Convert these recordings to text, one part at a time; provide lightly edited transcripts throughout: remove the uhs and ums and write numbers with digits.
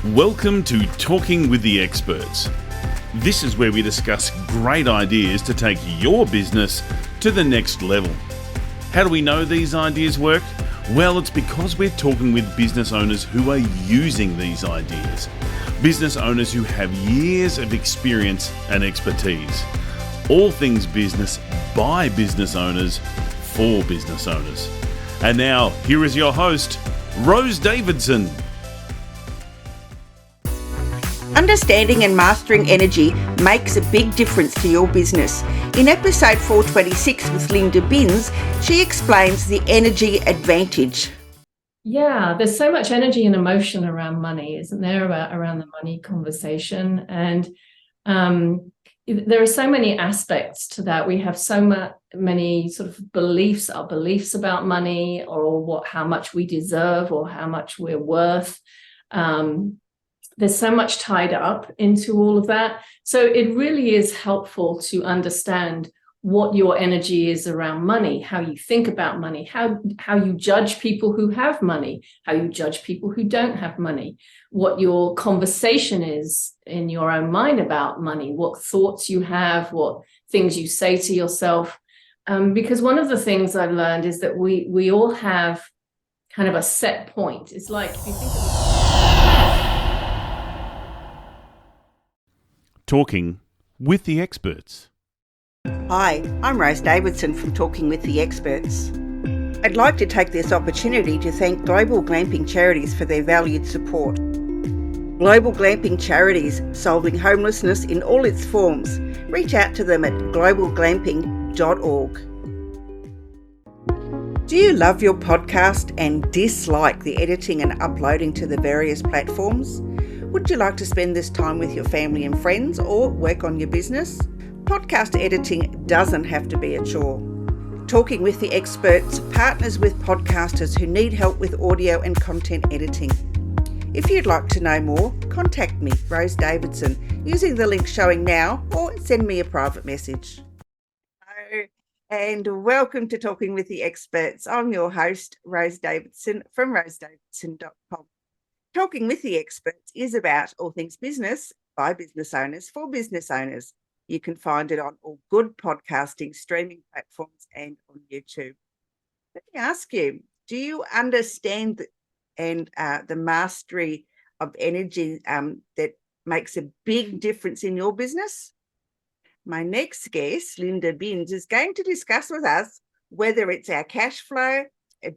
Welcome to Talking with the Experts. This is where we discuss great ideas to take your business to the next level. How do we know these ideas work? Well, it's because we're talking with business owners who are using these ideas. Business owners who have years of experience and expertise. All things business by business owners for business owners. And now, here is your host, Rose Davidson. Understanding and mastering energy makes a big difference to your business. In episode 426 with Linda Binns, she explains the energy advantage. Yeah, there's so much energy and emotion around money, isn't there, around the money conversation? And there are so many aspects to that. We have so many sort of beliefs, our beliefs about money, or how much we deserve or how much we're worth. There's so much tied up into all of that. So it really is helpful to understand what your energy is around money, how you think about money, how you judge people who have money, how you judge people who don't have money, what your conversation is in your own mind about money, what thoughts you have, what things you say to yourself. Because one of the things I've learned is that we all have kind of a set point. It's like if you think of Talking with the Experts. Hi, I'm Rose Davidson from Talking with the Experts. I'd like to take this opportunity to thank Global Glamping Charities for their valued support. Global Glamping Charities, solving homelessness in all its forms. Reach out to them at globalglamping.org. Do you love your podcast and dislike the editing and uploading to the various platforms? Would you like to spend this time with your family and friends or work on your business? Podcast editing doesn't have to be a chore. Talking with the Experts partners with podcasters who need help with audio and content editing. If you'd like to know more, contact me, Rose Davidson, using the link showing now or send me a private message. Hello, and welcome to Talking with the Experts. I'm your host, Rose Davidson from rosedavidson.com. Talking with the Experts is about all things business by business owners for business owners. You can find it on all good podcasting streaming platforms and on YouTube. Let me ask you, do you understand the mastery of energy that makes a big difference in your business? My next guest, Linda Binns, is going to discuss with us whether it's our cash flow,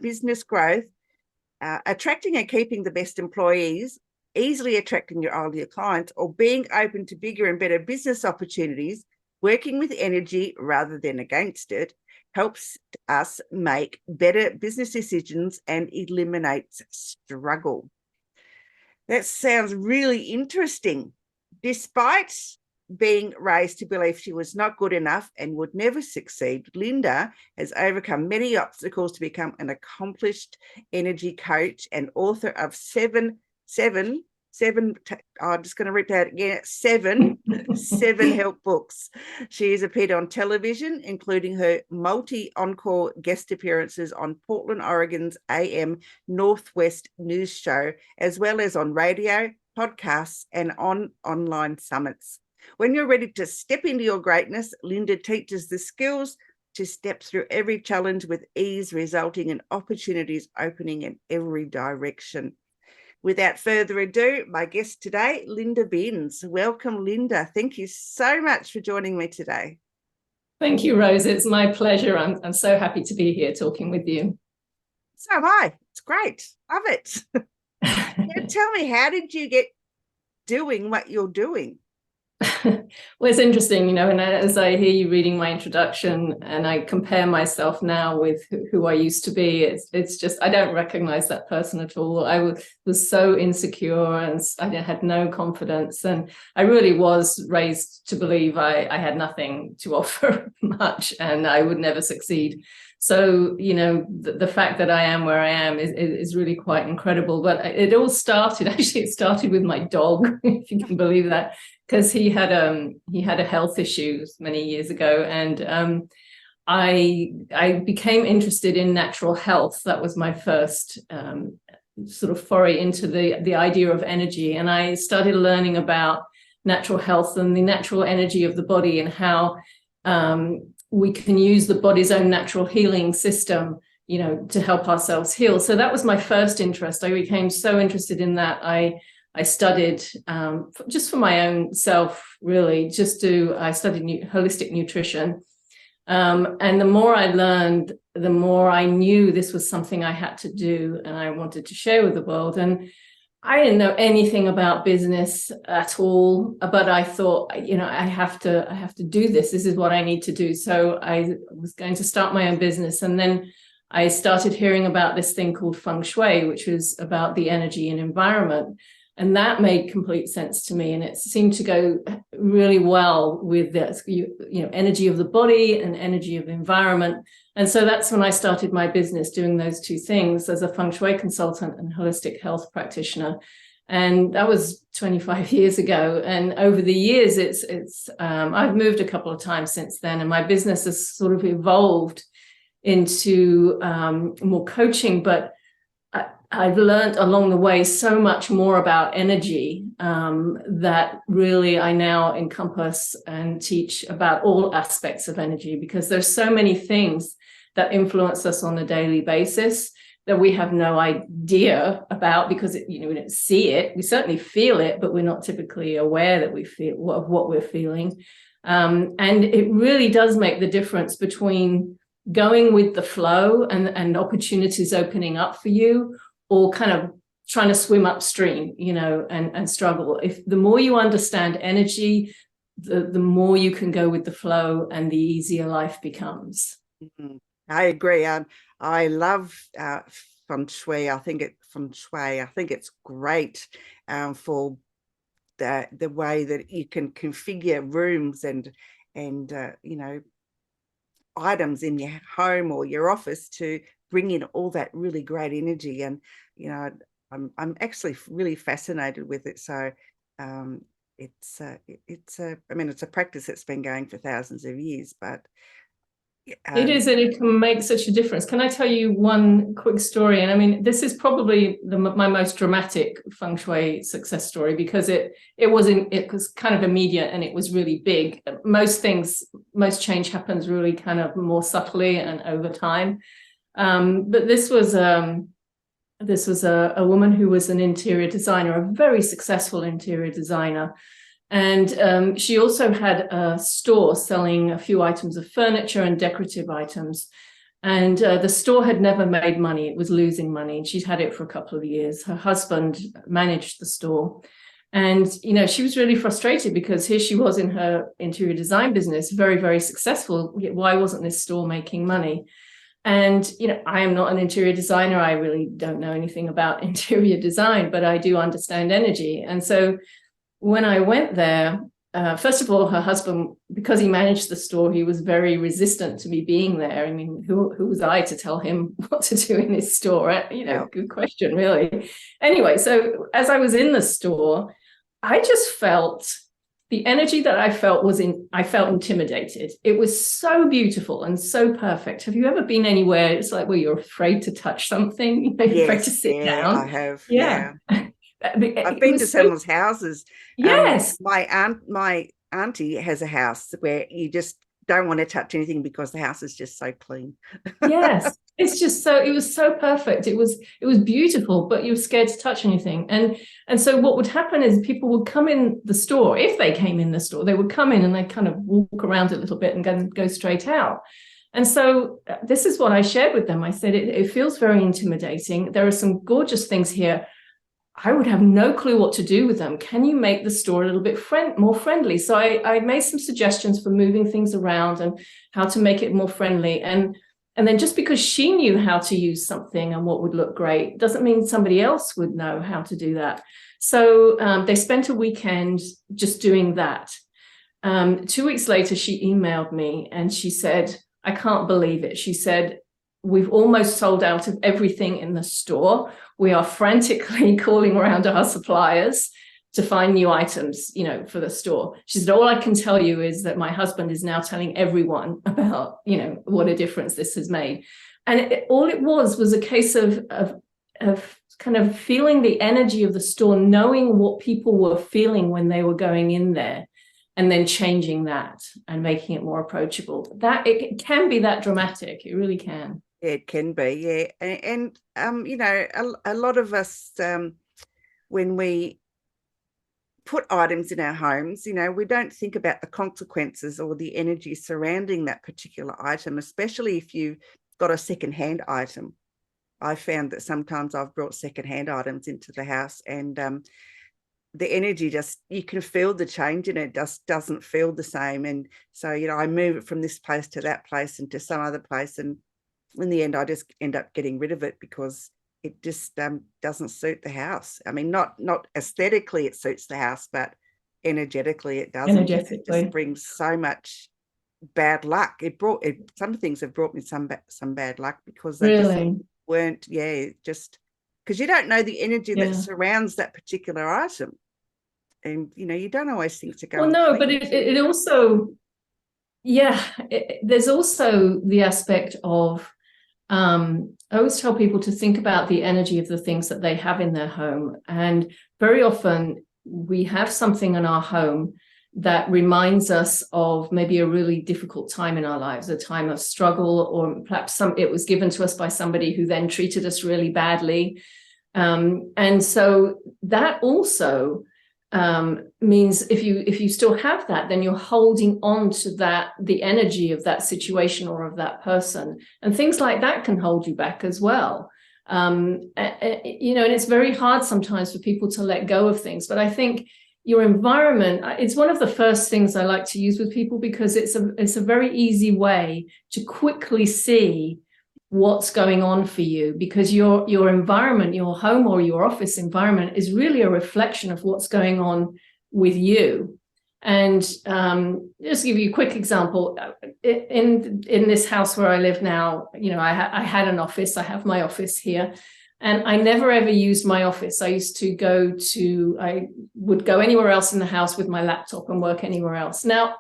business growth, attracting and keeping the best employees, easily attracting your ideal clients, or being open to bigger and better business opportunities, working with energy rather than against it, helps us make better business decisions and eliminates struggle. That sounds really interesting. Despite being raised to believe she was not good enough and would never succeed, Linda has overcome many obstacles to become an accomplished energy coach and author of seven help books. She has appeared on television, including her multi-encore guest appearances on Portland, Oregon's AM Northwest News Show, as well as on radio, podcasts, and on online summits. When you're ready to step into your greatness, Linda teaches the skills to step through every challenge with ease, resulting in opportunities opening in every direction. Without further ado, my guest today, Linda Binns. Welcome, Linda. Thank you so much for joining me today. Thank you, Rose. It's my pleasure. I'm so happy to be here talking with you. So am I. It's great. Love it. Now, tell me, how did you get doing what you're doing? Well, it's interesting, and as I hear you reading my introduction and I compare myself now with who I used to be, it's just, I don't recognize that person at all. I was so insecure and I had no confidence, and I really was raised to believe I had nothing to offer much and I would never succeed. So, the fact that I am where I am is really quite incredible. But it all started with my dog, if you can believe that, because he had a health issue many years ago, and I became interested in natural health. That was my first sort of foray into the idea of energy, and I started learning about natural health and the natural energy of the body, and how we can use the body's own natural healing system, to help ourselves heal. So that was my first interest. I became so interested in that. I studied just for my own self, really. I studied holistic nutrition. And the more I learned, the more I knew this was something I had to do and I wanted to share with the world. And I didn't know anything about business at all, but I thought, I have to do this. This is what I need to do. So I was going to start my own business. And then I started hearing about this thing called feng shui, which was about the energy and environment. And that made complete sense to me. And it seemed to go really well with the energy of the body and energy of the environment. And so that's when I started my business, doing those two things as a feng shui consultant and holistic health practitioner. And that was 25 years ago. And over the years, I've moved a couple of times since then. And my business has sort of evolved into more coaching, but I've learned along the way so much more about energy that really I now encompass and teach about all aspects of energy, because there's so many things that influence us on a daily basis that we have no idea about, because we don't see it. We certainly feel it, but we're not typically aware that we feel what we're feeling. And it really does make the difference between going with the flow and opportunities opening up for you, or kind of trying to swim upstream, and struggle. If the more you understand energy, the more you can go with the flow and the easier life becomes. Mm-hmm. I agree. I love feng shui. I think it's great for the way that you can configure rooms and items in your home or your office to bring in all that really great energy. And I'm actually really fascinated with it. So it's a practice that's been going for thousands of years, but it is, and it can make such a difference. Can I tell you one quick story? And I mean, this is probably my most dramatic feng shui success story, because it was kind of immediate and it was really big. Most change happens really kind of more subtly and over time. But this was a woman who was an interior designer, a very successful interior designer. And she also had a store selling a few items of furniture and decorative items. And the store had never made money. It was losing money. And she'd had it for a couple of years. Her husband managed the store. And, she was really frustrated, because here she was in her interior design business, very, very successful. Why wasn't this store making money? And, I am not an interior designer. I really don't know anything about interior design, but I do understand energy. And so when I went there, first of all, her husband, because he managed the store, he was very resistant to me being there. I mean, who was I to tell him what to do in his store? Good question, really. Anyway, so as I was in the store, I just felt the energy that I felt I felt intimidated. It was so beautiful and so perfect. Have you ever been anywhere? It's like, well, you're afraid to touch something, you're afraid to sit down. I have. Yeah. I've been to someone's houses. Yes. My auntie has a house where you just don't want to touch anything because the house is just so clean. Yes. It's just it was so perfect. It was beautiful, but you were scared to touch anything. And so what would happen is people would come in the store. If they came in the store, they would come in and they kind of walk around a little bit and go straight out. And so this is what I shared with them. I said, it feels very intimidating. There are some gorgeous things here. I would have no clue what to do with them. Can you make the store a little bit more friendly? So I made some suggestions for moving things around and how to make it more friendly. And then just because she knew how to use something and what would look great doesn't mean somebody else would know how to do that. So they spent a weekend just doing that. 2 weeks later, she emailed me and she said, I can't believe it. She said, we've almost sold out of everything in the store. We are frantically calling around our suppliers to find new items, for the store. She said, all I can tell you is that my husband is now telling everyone about, what a difference this has made. And all it was a case of kind of feeling the energy of the store, knowing what people were feeling when they were going in there, and then changing that and making it more approachable. That it can be that dramatic. It really can. Yeah, it can be. Yeah. You know, a lot of us, when we put items in our homes, you know, we don't think about the consequences or the energy surrounding that particular item, especially if you've got a secondhand item. I found that sometimes I've brought secondhand items into the house, and the energy just, you can feel the change, and it just doesn't feel the same. And so, you know, I move it from this place to that place and to some other place, and in the end I just end up getting rid of it because it just doesn't suit the house. I mean, not aesthetically it suits the house, but energetically it doesn't. It just brings so much bad luck. Some things have brought me some bad luck because they just weren't, just because you don't know the energy that surrounds that particular item. And, you know, you don't always think to go. Well, no, but it also, there's also the aspect of, I always tell people to think about the energy of the things that they have in their home. And very often we have something in our home that reminds us of maybe a really difficult time in our lives, a time of struggle, or perhaps it was given to us by somebody who then treated us really badly. And so that also means if you still have that, then you're holding on to that, the energy of that situation or of that person, and things like that can hold you back as well. You know, and it's very hard sometimes for people to let go of things, but I think your environment, it's one of the first things I like to use with people, because it's a very easy way to quickly see what's going on for you, because your environment, your home or your office environment, is really a reflection of what's going on with you. And just to give you a quick example, in this house where I live now, you know, I had an office. I have my office here, and I never ever used my office. I would go anywhere else in the house with my laptop and work anywhere else. Now,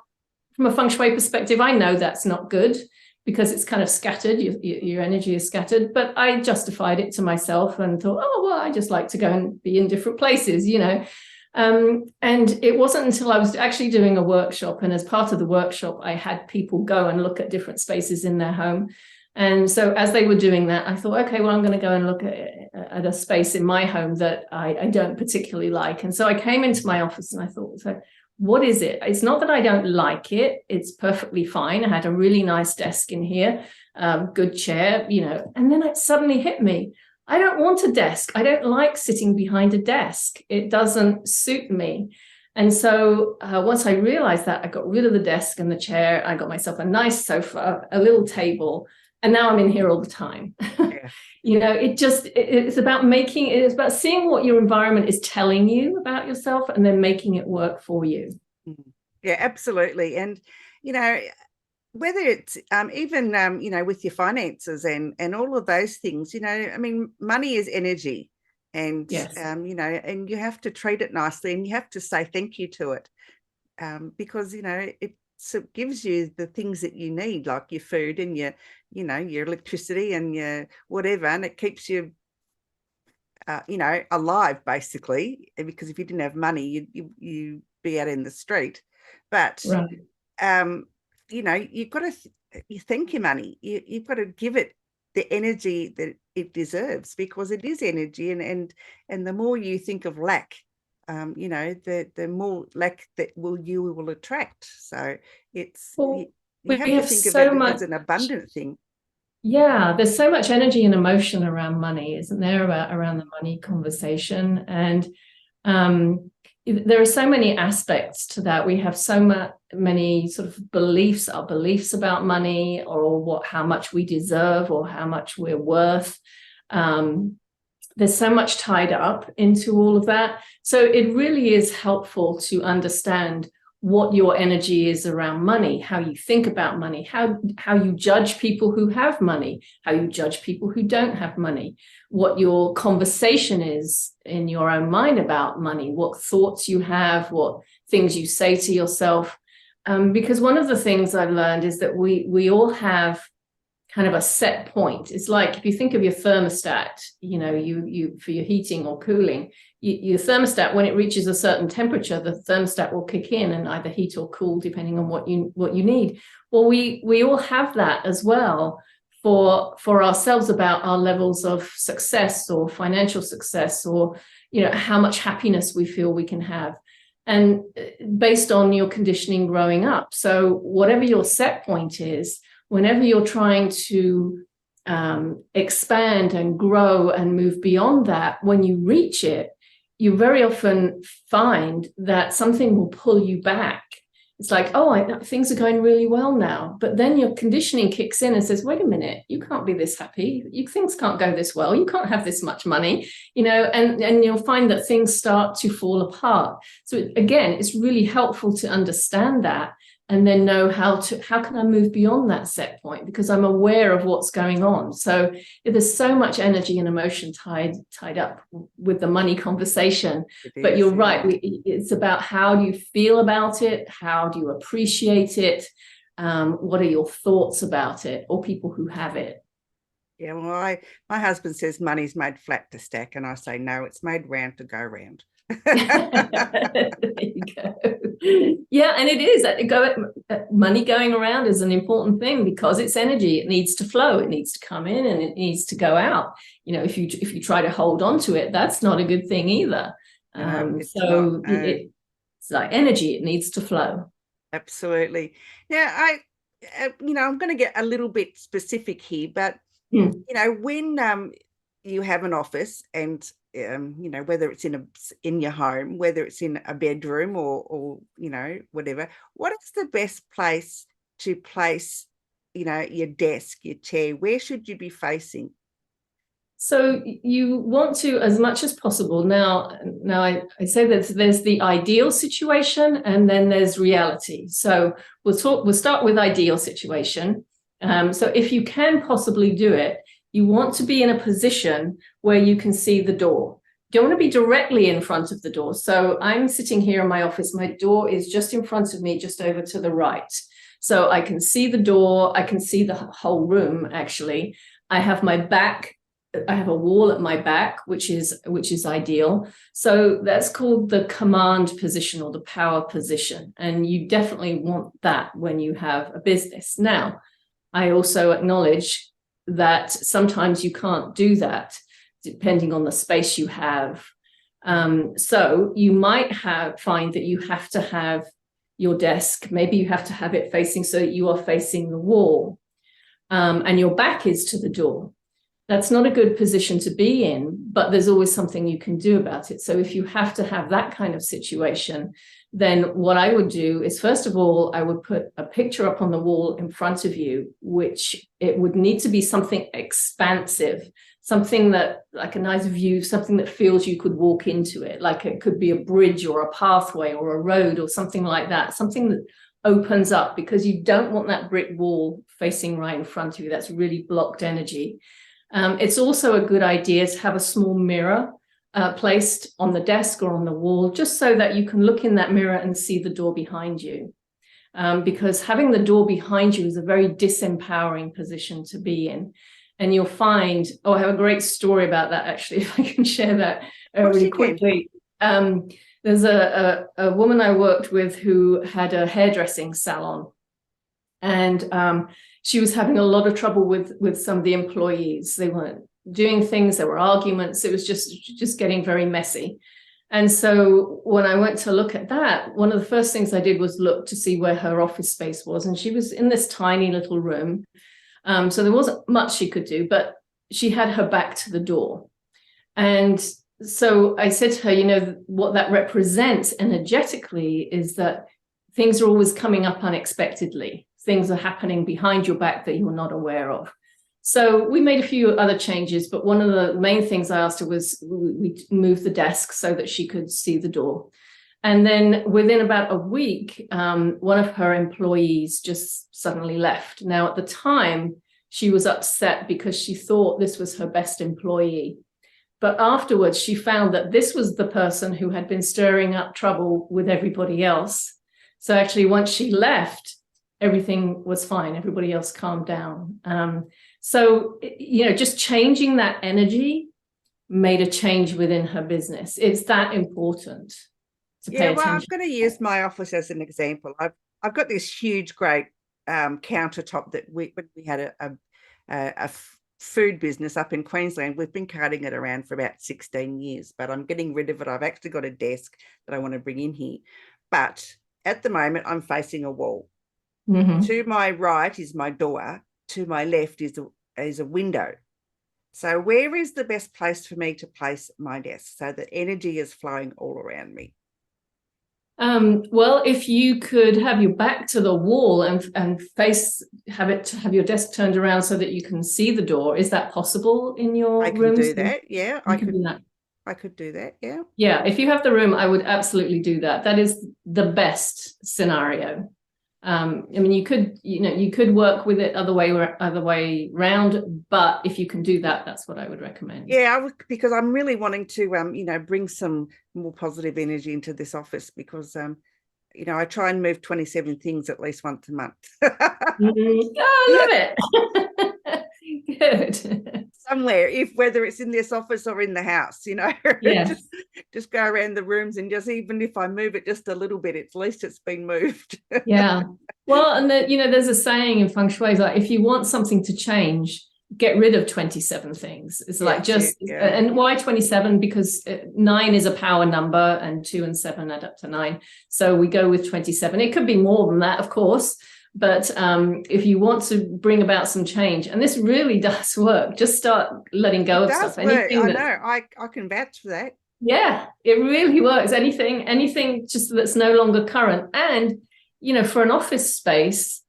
from a feng shui perspective, I know that's not good, because it's kind of scattered, your energy is scattered. But I justified it to myself and thought, oh, well, I just like to go and be in different places, you know. And it wasn't until I was actually doing a workshop, and as part of the workshop, I had people go and look at different spaces in their home. And so as they were doing that, I thought, okay, well, I'm going to go and look at a space in my home that I don't particularly like. And so I came into my office and I thought, so what is it? It's not that I don't like it. It's perfectly fine. I had a really nice desk in here, good chair, you know, and then it suddenly hit me. I don't want a desk. I don't like sitting behind a desk. It doesn't suit me. And so once I realized that, I got rid of the desk and the chair. I got myself a nice sofa, a little table, and now I'm in here all the time. Yeah. You know, it's about seeing what your environment is telling you about yourself and then making it work for you. Yeah, absolutely. And, you know, whether it's even, you know, with your finances and all of those things, you know, I mean, money is energy, and, yes. You know, and you have to treat it nicely, and you have to say thank you to it, because, you know, it gives you the things that you need, like your food and your electricity and your whatever, and it keeps you, you know, alive, basically, because if you didn't have money, you'd be out in the street. But, right. You know, you've got to you thank your money. You've got to give it the energy that it deserves, because it is energy, and the more you think of lack, you know, the more lack that you will attract. So it's you have to think of it as an abundant thing. Yeah, there's so much energy and emotion around money, isn't there, around the money conversation? And there are so many aspects to that. We have so many sort of beliefs, our beliefs about money, or how much we deserve, or how much we're worth. There's so much tied up into all of that. So it really is helpful to understand what your energy is around money, how you think about money, how you judge people who have money, how you judge people who don't have money, what your conversation is in your own mind about money, what thoughts you have, what things you say to yourself. Because one of the things I've learned is that we all have kind of a set point. It's like if you think of your thermostat, you for your heating or cooling, your thermostat, when it reaches a certain temperature, the thermostat will kick in and either heat or cool depending on what you need. Well, we all have that as well for ourselves about our levels of success or financial success, or how much happiness we feel we can have, and based on your conditioning growing up. So whatever your set point is, whenever you're trying to expand and grow and move beyond that, when you reach it, you very often find that something will pull you back. It's like, things are going really well now. But then your conditioning kicks in and says, wait a minute, you can't be this happy. Things can't go this well. You can't have this much money, and you'll find that things start to fall apart. So again, it's really helpful to understand that and then know how can I move beyond that set point, because I'm aware of what's going on. So there's so much energy and emotion tied up with the money conversation. But you're right, it's about how do you feel about it, how do you appreciate it, what are your thoughts about it, or people who have it. Yeah, well, my husband says money's made flat to stack, and I say no, it's made round to go round. There you go. Yeah, and it is money going around is an important thing, because it's energy. It needs to flow, it needs to come in, and it needs to go out. If you try to hold on to it, that's not a good thing either. It's like energy, it needs to flow. Absolutely. Now, I'm going to get a little bit specific here, but when you have an office, and whether it's in your home, whether it's in a bedroom or whatever, what is the best place to place your desk, your chair? Where should you be facing? So you want to, as much as possible. Now I say that there's the ideal situation and then there's reality. So we'll start with ideal situation. So if you can possibly do it, you want to be in a position where you can see the door. You don't want to be directly in front of the door. So I'm sitting here in my office. My door is just in front of me, just over to the right. So I can see the door. I can see the whole room, actually. I have my back. I have a wall at my back, which is ideal. So that's called the command position or the power position. And you definitely want that when you have a business. Now, I also acknowledge that sometimes you can't do that depending on the space you have. So you might find that you have to have your desk, maybe you have to have it facing so that you are facing the wall, and your back is to the door. That's not a good position to be in, but there's always something you can do about it. So if you have to have that kind of situation, then what I would do is, first of all, I would put a picture up on the wall in front of you, which it would need to be something expansive, something that, like a nice view, something that feels you could walk into it. Like it could be a bridge or a pathway or a road or something like that, something that opens up, because you don't want that brick wall facing right in front of you. That's really blocked energy. It's also a good idea to have a small mirror placed on the desk or on the wall, just so that you can look in that mirror and see the door behind you. Because having the door behind you is a very disempowering position to be in. And you'll find, I have a great story about that, actually, if I can share that really quickly. There's a woman I worked with who had a hairdressing salon. And she was having a lot of trouble with some of the employees. They weren't doing things, there were arguments, it was just getting very messy. And so when I went to look at that, one of the first things I did was look to see where her office space was. And she was in this tiny little room. So there wasn't much she could do, but she had her back to the door. And so I said to her, what that represents energetically is that things are always coming up unexpectedly. Things are happening behind your back that you're not aware of. So we made a few other changes, but one of the main things I asked her was we moved the desk so that she could see the door. And then within about a week, one of her employees just suddenly left. Now, at the time, she was upset because she thought this was her best employee. But afterwards, she found that this was the person who had been stirring up trouble with everybody else. So actually, once she left, everything was fine. Everybody else calmed down. So, just changing that energy made a change within her business. It's that important to pay attention. I'm going to use my office as an example. I've got this huge, great countertop that when we had a food business up in Queensland, we've been carting it around for about 16 years, but I'm getting rid of it. I've actually got a desk that I want to bring in here. But at the moment, I'm facing a wall. Mm-hmm. To my right is my door. To my left is a window. So where is the best place for me to place my desk so that energy is flowing all around me? Well, if you could have your back to the wall and have your desk turned around so that you can see the door, is that possible in your rooms? I can do that. Yeah, I could do that. I could do that. Yeah. Yeah, if you have the room, I would absolutely do that. That is the best scenario. I mean, you could work with it other way round, but if you can do that, that's what I would recommend. Yeah, because I'm really wanting to, bring some more positive energy into this office because, I try and move 27 things at least once a month. Oh, I love it. Good. Somewhere, whether it's in this office or in the house, Yes. just go around the rooms and just, even if I move it just a little bit, at least it's been moved. Yeah. Well, and there's a saying in feng shui, like if you want something to change, get rid of 27 things. It's and why 27? Because 9 is a power number and 2 and 7 add up to 9. So we go with 27. It could be more than that, of course. But if you want to bring about some change, and this really does work, just start letting go of stuff. I know. I can vouch for that. Yeah, it really works. Anything just that's no longer current. And, for an office space,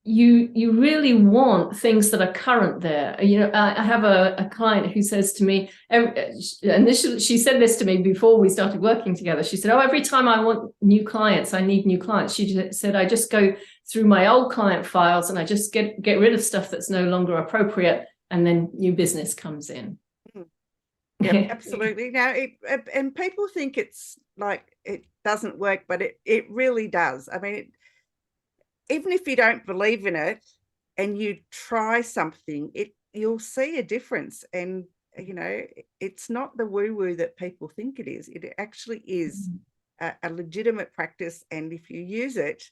you really want things that are current there. I have a client who says to me, she said this to me before we started working together. She said, every time I want new clients, I need new clients. She said, I just go through my old client files and I just get rid of stuff that's no longer appropriate, and then new business comes in. Yeah, absolutely. Now, and people think it's like it doesn't work, but it really does. I mean, even if you don't believe in it and you try something, you'll see a difference. And, it's not the woo-woo that people think it is. It actually is a legitimate practice. And if you use it,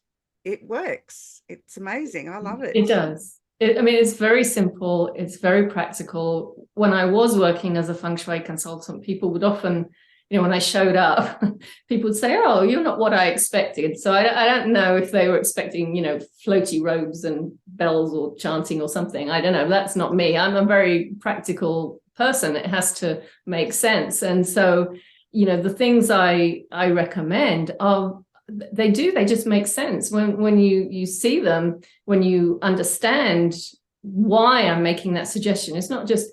it works. It's amazing. I love it. It does. It's very simple. It's very practical. When I was working as a feng shui consultant, people would often, when I showed up, people would say, oh, you're not what I expected. So I don't know if they were expecting, floaty robes and bells or chanting or something. I don't know. That's not me. I'm a very practical person. It has to make sense. And so, the things I recommend are, they just make sense when you see them, when you understand why I'm making that suggestion. It's not just,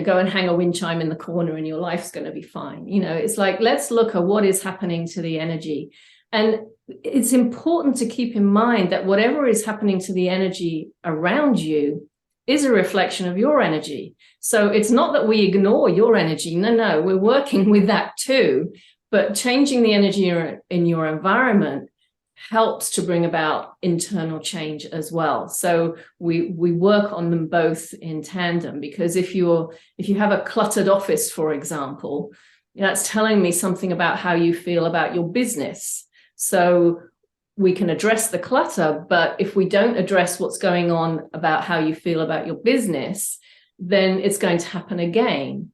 go and hang a wind chime in the corner and your life's going to be fine. It's like, let's look at what is happening to the energy. And it's important to keep in mind that whatever is happening to the energy around you is a reflection of your energy. So it's not that we ignore your energy. No, we're working with that too. But changing the energy in your environment helps to bring about internal change as well. So we work on them both in tandem, because if you have a cluttered office, for example, that's telling me something about how you feel about your business. So we can address the clutter, but if we don't address what's going on about how you feel about your business, then it's going to happen again.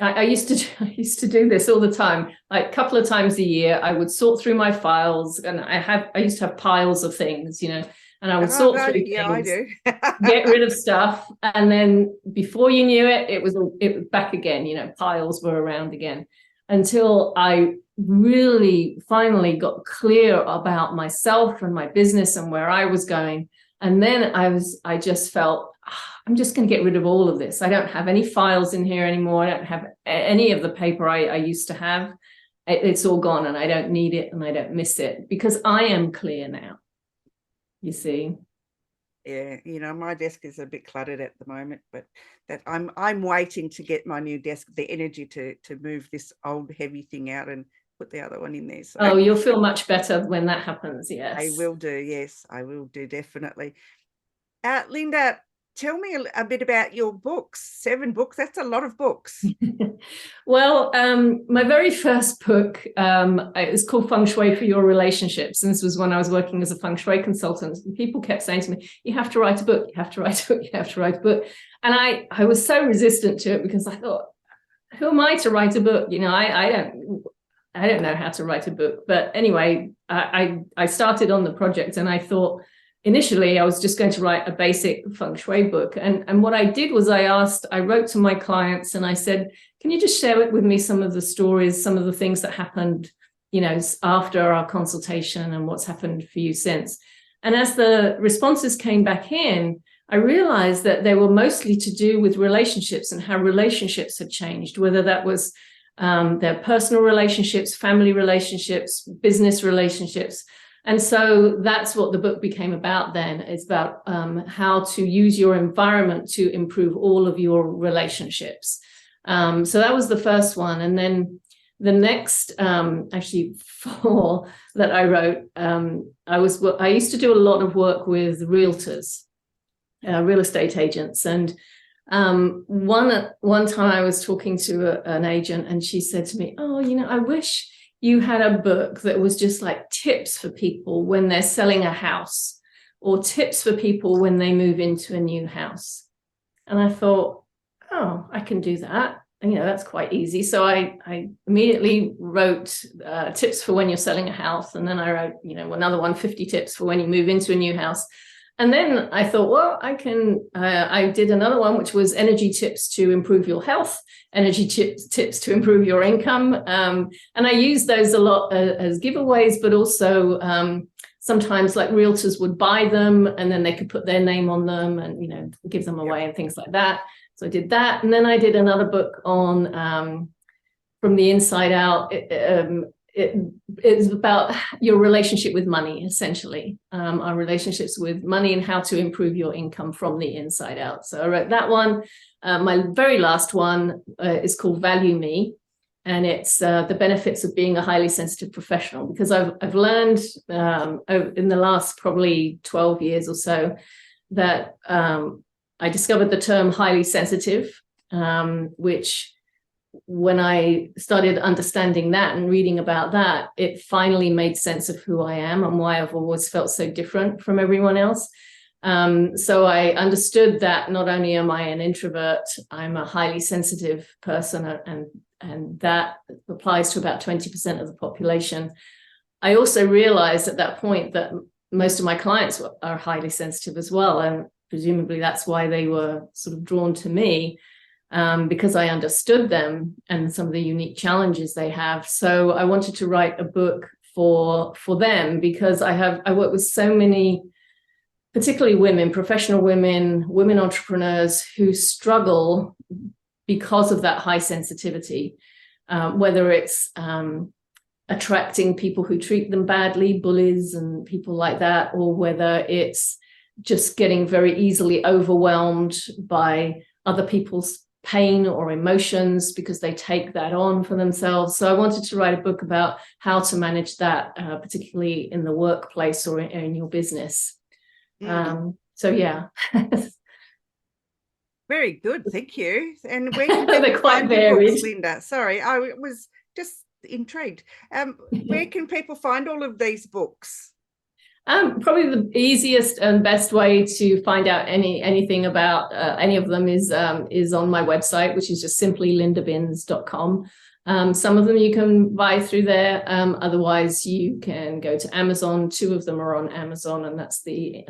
I used to do this all the time. Like a couple of times a year, I would sort through my files, and I used to have piles of things, and I would sort through things, I do. get rid of stuff, and then before you knew it, it was back again. Piles were around again, until I really finally got clear about myself and my business and where I was going. And then I just felt, I'm just going to get rid of all of this. I don't have any files in here anymore. I don't have any of the paper I used to have. It's all gone, and I don't need it and I don't miss it, because I am clear now. You see? Yeah, my desk is a bit cluttered at the moment, but that I'm waiting to get my new desk, the energy to move this old heavy thing out and put the other one in there. So Oh, you'll feel much better when that happens. Yes. I will do. Yes, I will do, definitely. Linda, tell me a bit about your books. 7 books. That's a lot of books. Well, my very first book is called Feng Shui for Your Relationships. And this was when I was working as a Feng Shui consultant. And people kept saying to me, you have to write a book, you have to write a book, you have to write a book. And I was so resistant to it because I thought, who am I to write a book? You know, I don't know how to write a book. But anyway, I started on the project and I thought, initially, I was just going to write a basic feng shui book. And what I did was I wrote to my clients and I said, can you just share with me some of the stories, some of the things that happened, you know, after our consultation and what's happened for you since? And as the responses came back in, I realized that they were mostly to do with relationships and how relationships had changed, whether that was their personal relationships, family relationships, business relationships. And so that's what the book became about then. It's about how to use your environment to improve all of your relationships. So that was the first one. And then the next, actually 4 that I wrote, I used to do a lot of work with realtors, real estate agents. And one time I was talking to an agent and she said to me, oh, you know, I wish you had a book that was just like tips for people when they're selling a house or tips for people when they move into a new house. And I thought, oh, I can do that. And, you know, that's quite easy. So I immediately wrote tips for when you're selling a house. And then I wrote, you know, another one, 50 tips for when you move into a new house. And then I thought, well, I did another one, which was energy tips to improve your health, energy tips to improve your income. And I used those a lot as giveaways, but also sometimes like realtors would buy them and then they could put their name on them and, you know, give them away and things like that. So I did that. And then I did another book on From the Inside Out. It's about your relationship with money, essentially, our relationships with money and how to improve your income from the inside out. So I wrote that one. My very last one is called Value Me, and it's the benefits of being a highly sensitive professional, because I've learned in the last probably 12 years or so that I discovered the term highly sensitive, which when I started understanding that and reading about that, it finally made sense of who I am and why I've always felt so different from everyone else. So I understood that not only am I an introvert, I'm a highly sensitive person, and that applies to about 20% of the population. I also realized at that point that most of my clients are highly sensitive as well, and presumably that's why they were sort of drawn to me. Because I understood them and some of the unique challenges they have. So I wanted to write a book for them, because I work with so many, particularly women, professional women, women entrepreneurs who struggle because of that high sensitivity, whether it's attracting people who treat them badly, bullies and people like that, or whether it's just getting very easily overwhelmed by other people's pain or emotions because they take that on for themselves. So I wanted to write a book about how to manage that, particularly in the workplace or in your business. So yeah. Very good, thank you. And where can they're quite varied, books, Linda? Sorry, I was just intrigued. Where can people find all of these books? Probably the easiest and best way to find out anything about any of them is on my website, which is just simply lindabins.com. Some of them you can buy through there. Otherwise, you can go to Amazon. 2 of them are on Amazon, and that's the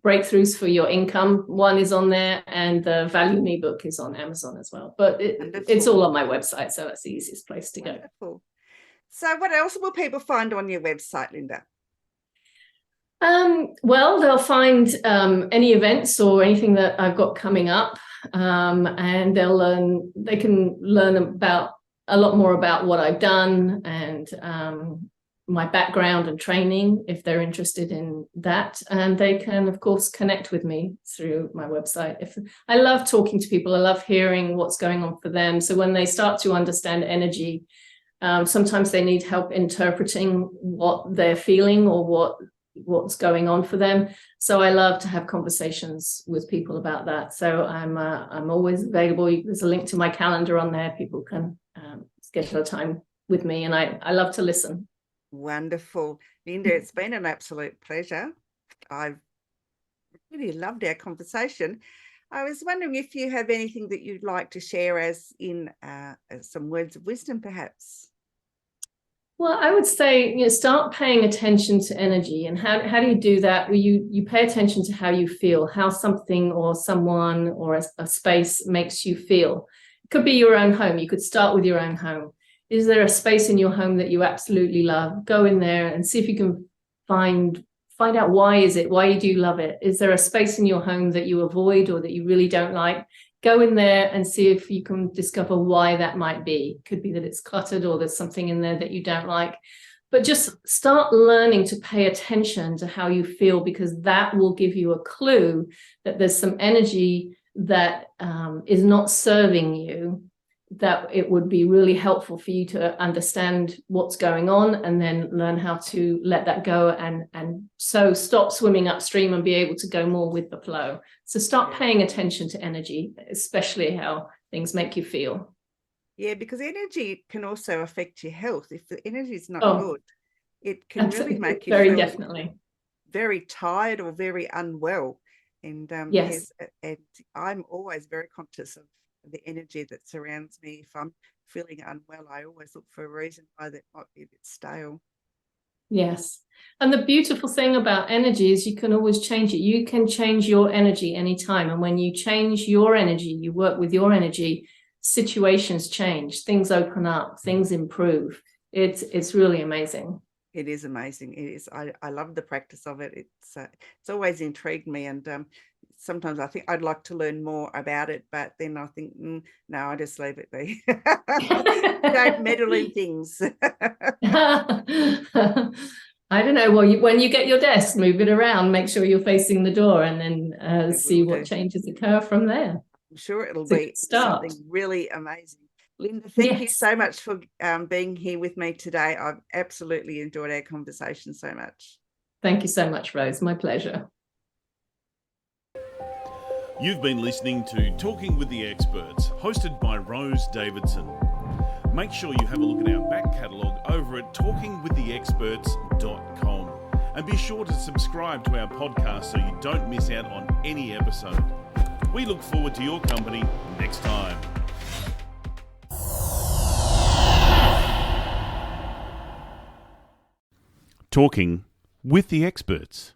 breakthroughs for your income. One is on there, and the Value Me book is on Amazon as well. But it's all on my website, so that's the easiest place to go. Wonderful. So what else will people find on your website, Linda? Well, they'll find any events or anything that I've got coming up, and they can learn about a lot more about what I've done and my background and training if they're interested in that. And they can, of course, connect with me through my website. I love talking to people, I love hearing what's going on for them. So when they start to understand energy Sometimes they need help interpreting what they're feeling or what's going on for them. So I love to have conversations with people about that. So I'm always available. There's a link to my calendar on there. People can schedule a time with me, and I love to listen. Wonderful. Linda, it's been an absolute pleasure. I've really loved our conversation. I was wondering if you have anything that you'd like to share as in some words of wisdom, perhaps. Well, I would say, start paying attention to energy. And how do you do that? Well, you pay attention to how you feel, how something or someone or a space makes you feel. It could be your own home. You could start with your own home. Is there a space in your home that you absolutely love? Go in there and see if you can find out why you do love it. Is there a space in your home that you avoid or that you really don't like? Go in there and see if you can discover why that might be. It could be that it's cluttered or there's something in there that you don't like. But just start learning to pay attention to how you feel, because that will give you a clue that there's some energy that is not serving you, that it would be really helpful for you to understand what's going on and then learn how to let that go and so stop swimming upstream and be able to go more with the flow. So start paying attention to energy, especially how things make you feel. Yeah, because energy can also affect your health. If the energy is not good, it can absolutely. Really make you very feel definitely very tired or very unwell. And yes, and I'm always very conscious of the energy that surrounds me. If I'm feeling unwell, I always look for a reason why that might be a bit stale. Yes. And the beautiful thing about energy is you can always change it. You can change your energy anytime. And when you change your energy, you work with your energy, situations change, things open up, things improve. It's really amazing. It is amazing. It is. I love the practice of it. It's always intrigued me, and sometimes I think I'd like to learn more about it, but then I think, no, I just leave it be. Don't meddle in things. I don't know. Well, when you get your desk, move it around, make sure you're facing the door, and then see what changes occur from there. I'm sure it'll be something really amazing. Linda, thank you so much for being here with me today. I've absolutely enjoyed our conversation so much. Thank you so much, Rose. My pleasure. You've been listening to Talking with the Experts, hosted by Rose Davidson. Make sure you have a look at our back catalogue over at talkingwiththeexperts.com. And be sure to subscribe to our podcast so you don't miss out on any episode. We look forward to your company next time. Talking with the Experts.